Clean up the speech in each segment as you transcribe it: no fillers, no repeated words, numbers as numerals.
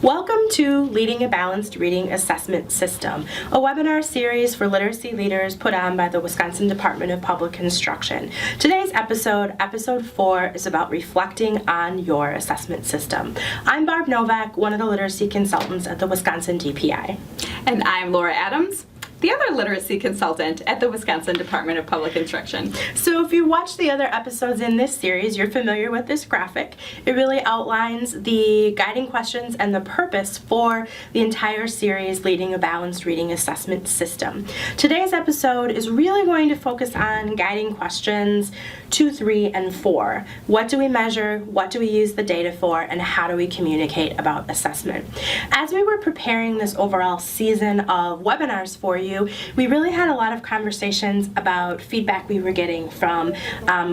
Welcome to Leading a Balanced Reading Assessment System, a webinar series for literacy leaders put on by the Wisconsin Department of Public Instruction. Today's episode, episode 4, is about reflecting on your assessment system. I'm Barb Novak, one of the literacy consultants at the Wisconsin DPI. And I'm Laura Adams, the other literacy consultant at the Wisconsin Department of Public Instruction. So if you watched the other episodes in this series, you're familiar with this graphic. It really outlines the guiding questions and the purpose for the entire series, Leading a Balanced Reading Assessment System. Today's episode is really going to focus on guiding questions 2, 3, and 4. What do we measure? What do we use the data for? And how do we communicate about assessment? As we were preparing this overall season of webinars for you, we really had a lot of conversations about feedback we were getting from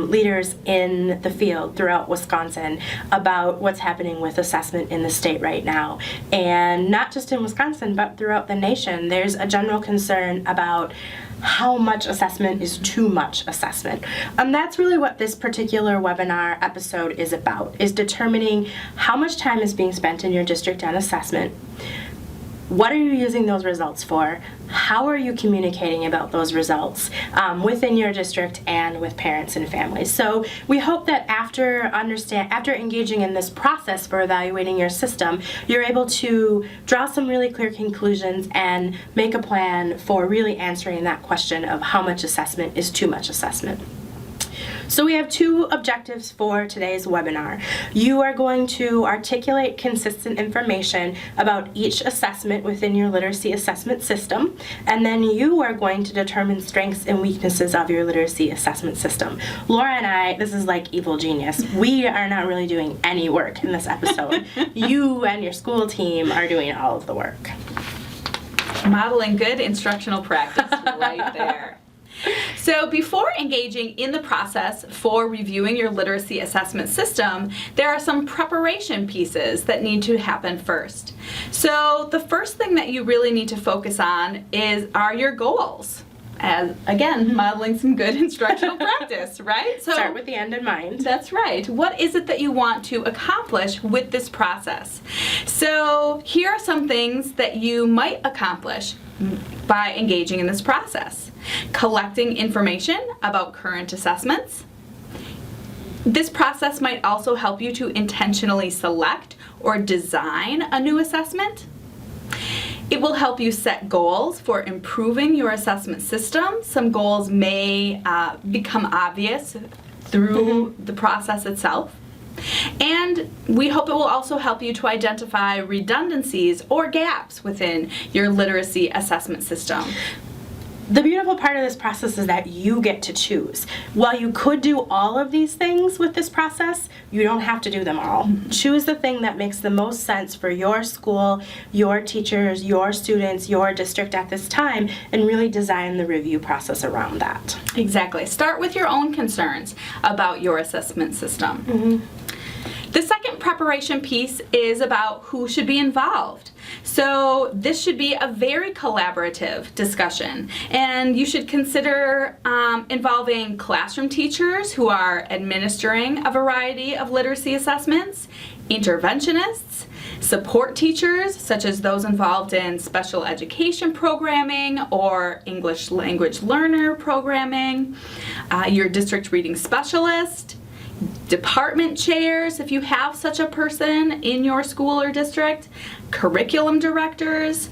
leaders in the field throughout Wisconsin about what's happening with assessment in the state right now. And not just in Wisconsin, but throughout the nation, there's a general concern about how much assessment is too much assessment. And that's really what this particular webinar episode is about, is determining how much time is being spent in your district on assessment. What are you using those results for? How are you communicating about those results within your district and with parents and families? So we hope that after engaging in this process for evaluating your system, you're able to draw some really clear conclusions and make a plan for really answering that question of how much assessment is too much assessment. So we have 2 objectives for today's webinar. You are going to articulate consistent information about each assessment within your literacy assessment system, and then you are going to determine strengths and weaknesses of your literacy assessment system. Laura and I, this is like evil genius. We are not really doing any work in this episode. You and your school team are doing all of the work. Modeling good instructional practice right there. So before engaging in the process for reviewing your literacy assessment system, there are some preparation pieces that need to happen first. So the first thing that you really need to focus on are your goals. As, again, modeling some good instructional practice, right? So start with the end in mind. That's right. What is it that you want to accomplish with this process? So here are some things that you might accomplish by engaging in this process. Collecting information about current assessments. This process might also help you to intentionally select or design a new assessment. It will help you set goals for improving your assessment system. Some goals may become obvious through the process itself. And we hope it will also help you to identify redundancies or gaps within your literacy assessment system. The beautiful part of this process is that you get to choose. While you could do all of these things with this process, you don't have to do them all. Mm-hmm. Choose the thing that makes the most sense for your school, your teachers, your students, your district at this time, and really design the review process around that. Exactly. Start with your own concerns about your assessment system. Mm-hmm. The second preparation piece is about who should be involved. So this should be a very collaborative discussion, and you should consider involving classroom teachers who are administering a variety of literacy assessments, interventionists, support teachers such as those involved in special education programming or English language learner programming, your district reading specialist, department chairs, if you have such a person in your school or district, curriculum directors,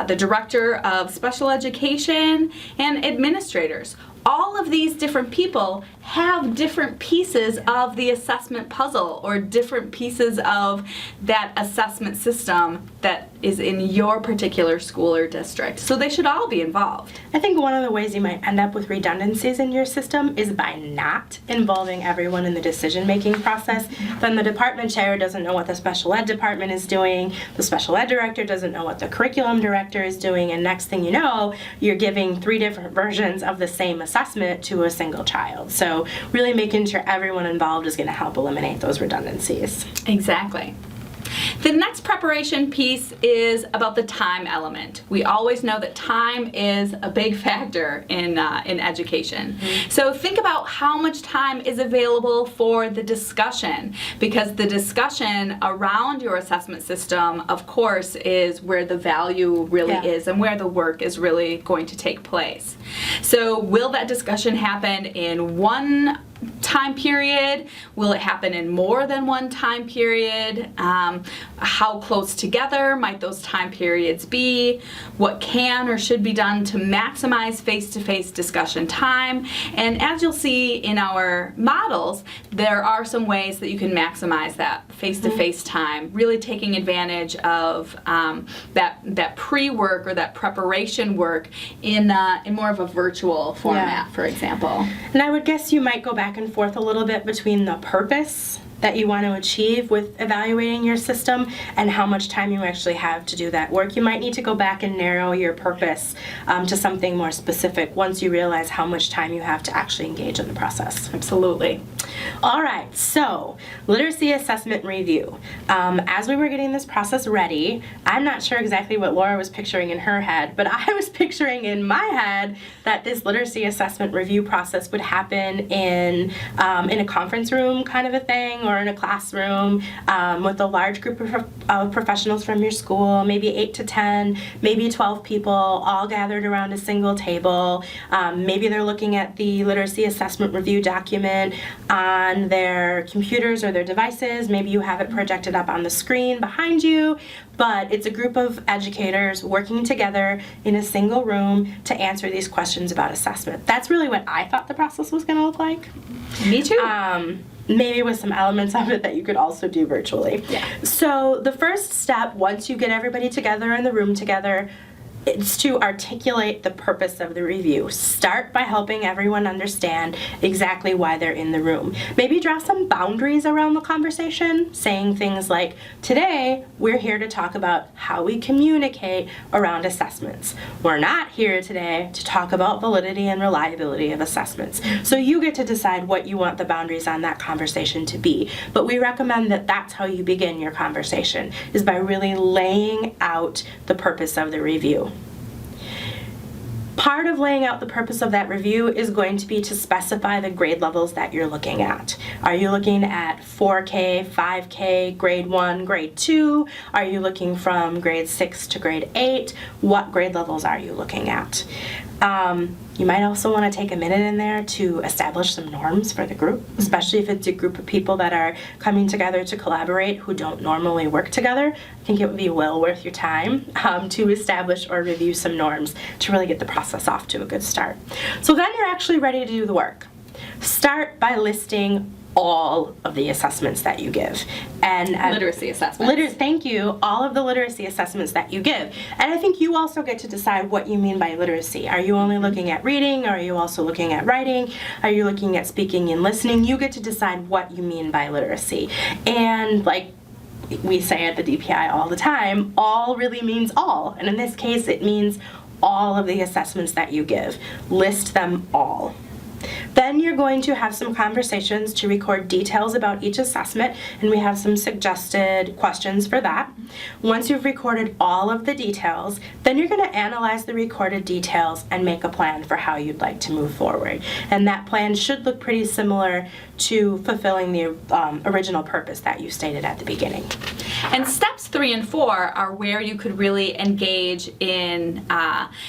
the director of special education, and administrators. All of these different people have different pieces of the assessment puzzle or different pieces of that assessment system that is in your particular school or district. So they should all be involved. I think one of the ways you might end up with redundancies in your system is by not involving everyone in the decision-making process. Then the department chair doesn't know what the special ed department is doing, the special ed director doesn't know what the curriculum director is doing, and next thing you know, you're giving 3 different versions of the same assessment to a single child. So really making sure everyone involved is going to help eliminate those redundancies. Exactly. The next preparation piece is about the time element. We always know that time is a big factor in education. So think about how much time is available for the discussion, because the discussion around your assessment system, of course, is where the value really is and where the work is really going to take place. So will that discussion happen in one time period? Will it happen in more than one time period? How close together might those time periods be? What can or should be done to maximize face-to-face discussion time? And as you'll see in our models, there are some ways that you can maximize that face-to-face time, really taking advantage of that pre-work or that preparation work in more of a virtual format, for example. And I would guess you might go back and forth a little bit between the purpose that you want to achieve with evaluating your system and how much time you actually have to do that work. You might need to go back and narrow your purpose to something more specific once you realize how much time you have to actually engage in the process. Absolutely. All right, so literacy assessment review. As we were getting this process ready, I'm not sure exactly what Laura was picturing in her head, but I was picturing in my head that this literacy assessment review process would happen in a conference room kind of a thing, or in a classroom with a large group of professionals from your school, maybe 8 to 10, maybe 12 people, all gathered around a single table. Maybe they're looking at the literacy assessment review document on their computers or their devices. Maybe you have it projected up on the screen behind you, but it's a group of educators working together in a single room to answer these questions about assessment. That's really what I thought the process was going to look like. Me too. Maybe with some elements of it that you could also do virtually. Yeah. So the first step, once you get everybody together in the room together, it's to articulate the purpose of the review. Start by helping everyone understand exactly why they're in the room. Maybe draw some boundaries around the conversation, saying things like, today we're here to talk about how we communicate around assessments. We're not here today to talk about validity and reliability of assessments. So you get to decide what you want the boundaries on that conversation to be. But we recommend that that's how you begin your conversation, is by really laying out the purpose of the review. Part of laying out the purpose of that review is going to be to specify the grade levels that you're looking at. Are you looking at 4K, 5K, grade 1, grade 2? Are you looking from grade 6 to grade 8? What grade levels are you looking at? You might also want to take a minute in there to establish some norms for the group, especially if it's a group of people that are coming together to collaborate who don't normally work together. I think it would be well worth your time to establish or review some norms to really get the process off to a good start. So then you're actually ready to do the work. Start by listing all of the assessments that you give. And literacy assessments. Thank you. All of the literacy assessments that you give. And I think you also get to decide what you mean by literacy. Are you only looking at reading? Are you also looking at writing? Are you looking at speaking and listening? You get to decide what you mean by literacy. And like we say at the DPI all the time, all really means all. And in this case, it means all of the assessments that you give. List them all. Then you're going to have some conversations to record details about each assessment, and we have some suggested questions for that. Once you've recorded all of the details, then you're going to analyze the recorded details and make a plan for how you'd like to move forward. And that plan should look pretty similar to fulfilling the original purpose that you stated at the beginning. And steps 3 and 4 are where you could really engage in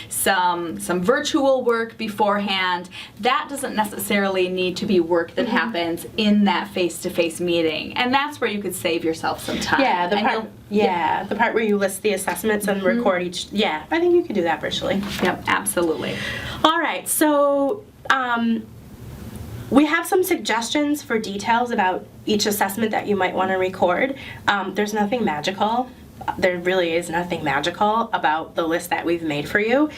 some virtual work beforehand. That doesn't necessarily need to be work that happens in that face-to-face meeting, and that's where you could save yourself some time. The part where you list the assessments and record each. Yeah, I think you could do that virtually. Yep, absolutely. All right, so we have some suggestions for details about each assessment that you might want to record. There's nothing magical. There really is nothing magical about the list that we've made for you.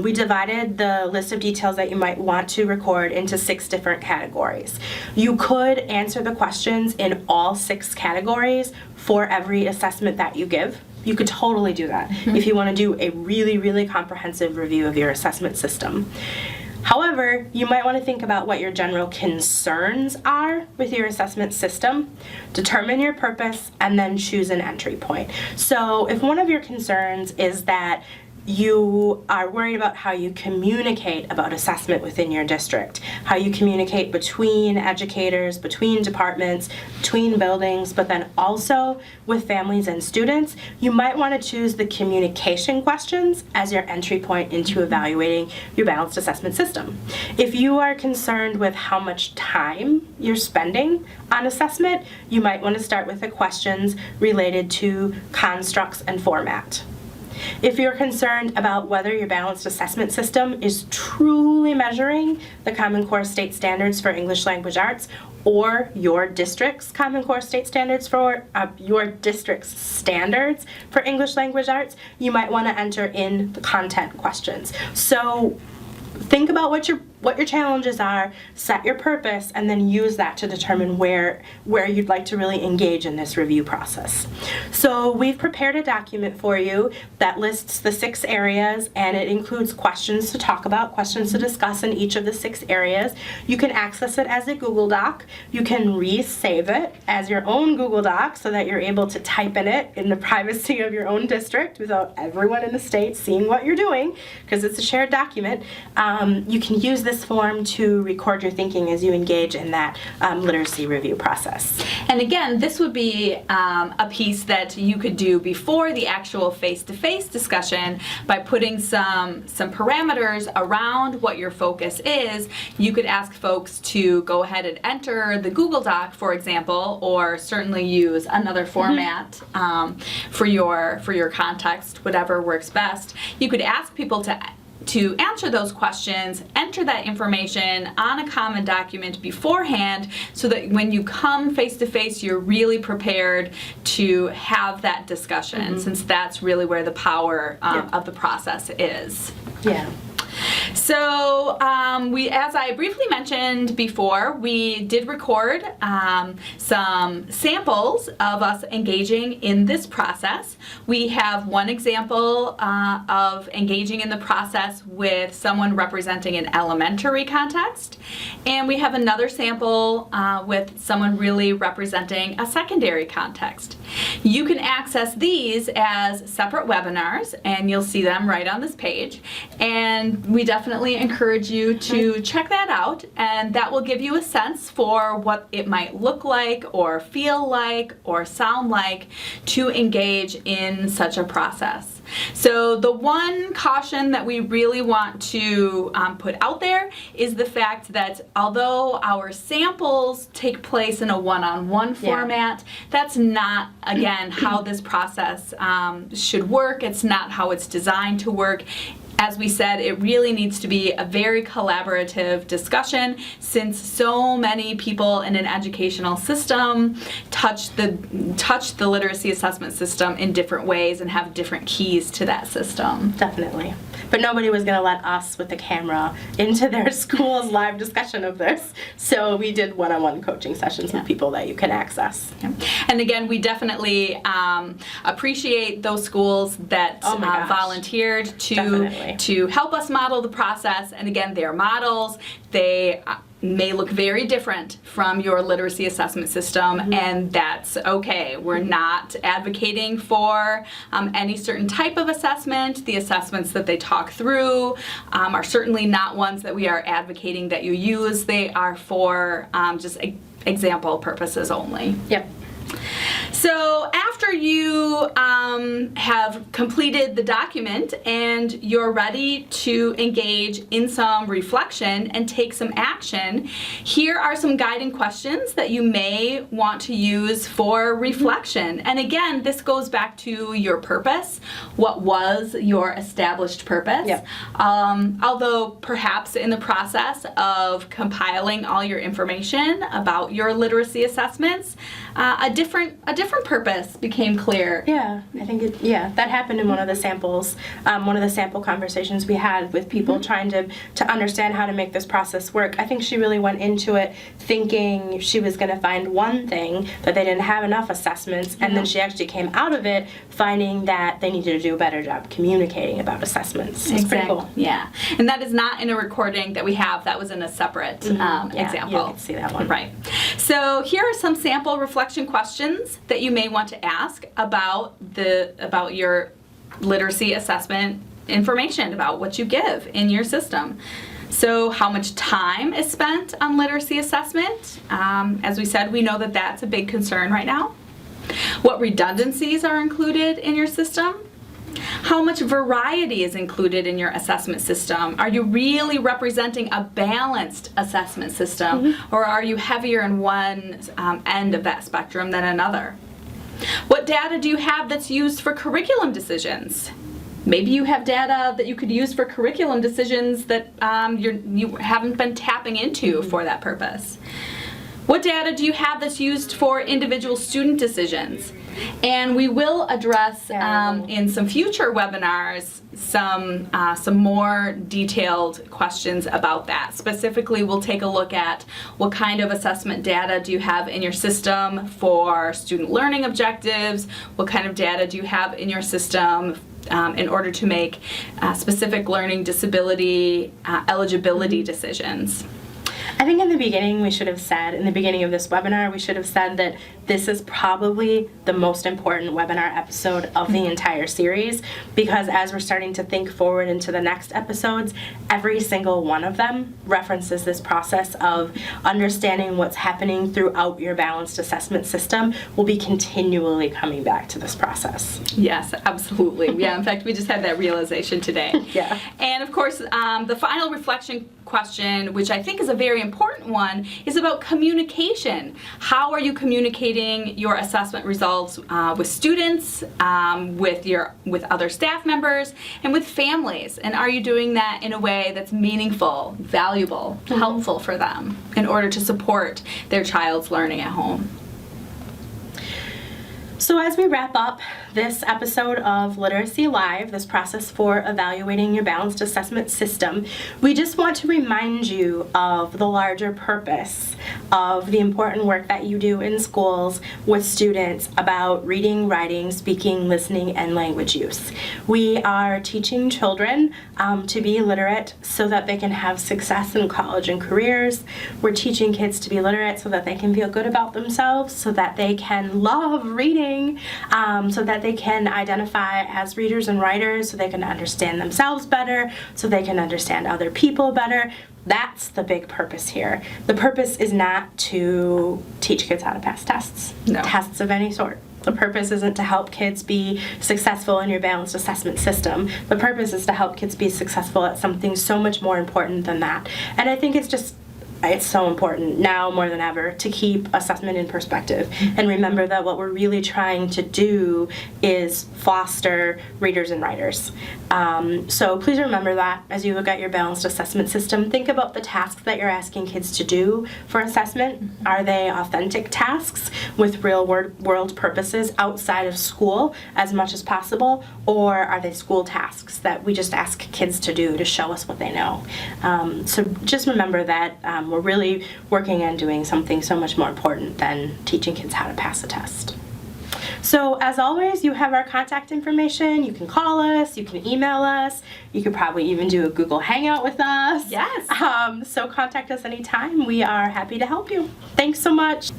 We divided the list of details that you might want to record into 6 different categories. You could answer the questions in all 6 categories for every assessment that you give. You could totally do that if you want to do a really, really comprehensive review of your assessment system. However, you might want to think about what your general concerns are with your assessment system, determine your purpose, and then choose an entry point. So if one of your concerns is that you are worried about how you communicate about assessment within your district, how you communicate between educators, between departments, between buildings, but then also with families and students, you might want to choose the communication questions as your entry point into evaluating your balanced assessment system. If you are concerned with how much time you're spending on assessment, you might want to start with the questions related to constructs and format. If you're concerned about whether your balanced assessment system is truly measuring the Common Core state standards for English language arts or your district's Common Core state standards for your district's standards for English language arts, you might want to enter in the content questions. So think about what your challenges are, set your purpose, and then use that to determine where you'd like to really engage in this review process. So we've prepared a document for you that lists the 6 areas, and it includes questions to talk about, questions to discuss in each of the 6 areas. You can access it as a Google Doc. You can resave it as your own Google Doc so that you're able to type in it in the privacy of your own district without everyone in the state seeing what you're doing, because it's a shared document. You can use this form to record your thinking as you engage in that literacy review process. And again, this would be a piece that you could do before the actual face-to-face discussion by putting some parameters around what your focus is. You could ask folks to go ahead and enter the Google Doc, for example, or certainly use another format for your context, whatever works best. You could ask people to answer those questions, enter that information on a common document beforehand so that when you come face to face, you're really prepared to have that discussion, since that's really where the power of the process is. Yeah. So as I briefly mentioned before, we did record some samples of us engaging in this process. We have one example of engaging in the process with someone representing an elementary context, and we have another sample with someone really representing a secondary context. You can access these as separate webinars, and you'll see them right on this page, and we definitely encourage you to check that out, and that will give you a sense for what it might look like or feel like or sound like to engage in such a process. So the one caution that we really want to put out there is the fact that although our samples take place in a one-on-one format, that's not, again, how this process should work. It's not how it's designed to work. As we said, it really needs to be a very collaborative discussion, since so many people in an educational system touch the literacy assessment system in different ways and have different keys to that system. Definitely. But nobody was going to let us with the camera into their school's live discussion of this. So we did one-on-one coaching sessions with people that you can access. And again, we definitely appreciate those schools that volunteered to help us model the process. And again, they're models. They may look very different from your literacy assessment system, and that's okay. We're not advocating for any certain type of assessment. The assessments that they talk through are certainly not ones that we are advocating that you use. They are for just example purposes only. Yep. So after you have completed the document and you're ready to engage in some reflection and take some action, here are some guiding questions that you may want to use for reflection. And again, this goes back to your purpose. What was your established purpose? Yep. Although perhaps in the process of compiling all your information about your literacy assessments, a different different purpose became clear. Yeah, I think that happened in one of the samples, one of the sample conversations we had with people trying to understand how to make this process work. I think she really went into it thinking she was going to find one thing, that they didn't have enough assessments, and then she actually came out of it finding that they needed to do a better job communicating about assessments. It's pretty cool. Yeah, and that is not in a recording that we have. That was in a separate example. You can see that one. Right. So here are some sample reflection questions that you may want to ask about your literacy assessment information, about what you give in your system. So how much time is spent on literacy assessment? As we said, we know that that's a big concern right now. What redundancies are included in your system? How much variety is included in your assessment system? Are you really representing a balanced assessment system, or are you heavier in one end of that spectrum than another? What data do you have that's used for curriculum decisions? Maybe you have data that you could use for curriculum decisions that you haven't been tapping into for that purpose. What data do you have that's used for individual student decisions? And we will address in some future webinars some more detailed questions about that. Specifically, we'll take a look at what kind of assessment data do you have in your system for student learning objectives, what kind of data do you have in your system in order to make specific learning disability eligibility decisions. I think in the beginning in the beginning of this webinar, we should have said that this is probably the most important webinar episode of the entire series, because as we're starting to think forward into the next episodes, every single one of them references this process of understanding what's happening throughout your balanced assessment system. We'll be continually coming back to this process. Yes, absolutely. Yeah, in fact, we just had that realization today. Yeah. And of course, the final reflection question, which I think is a very important one, is about communication. How are you communicating your assessment results with students, with other staff members, and with families? And are you doing that in a way that's meaningful, valuable, helpful for them in order to support their child's learning at home? So as we wrap up this episode of Literacy Live, this process for evaluating your balanced assessment system, we just want to remind you of the larger purpose of the important work that you do in schools with students about reading, writing, speaking, listening, and language use. We are teaching children to be literate so that they can have success in college and careers. We're teaching kids to be literate so that they can feel good about themselves, so that they can love reading, so that they can identify as readers and writers, so they can understand themselves better, so they can understand other people better. That's the big purpose here. The purpose is not to teach kids how to pass tests, tests of any sort. The purpose isn't to help kids be successful in your balanced assessment system. The purpose is to help kids be successful at something so much more important than that. And I think it's so important now more than ever to keep assessment in perspective and remember that what we're really trying to do is foster readers and writers. So please remember that as you look at your balanced assessment system. Think about the tasks that you're asking kids to do for assessment. Are they authentic tasks with real world purposes outside of school as much as possible, or are they school tasks that we just ask kids to do to show us what they know? So just remember that we're really working on doing something so much more important than teaching kids how to pass a test. So as always, you have our contact information. You can call us, you can email us, you could probably even do a Google Hangout with us. Yes. So contact us anytime. We are happy to help you. Thanks so much.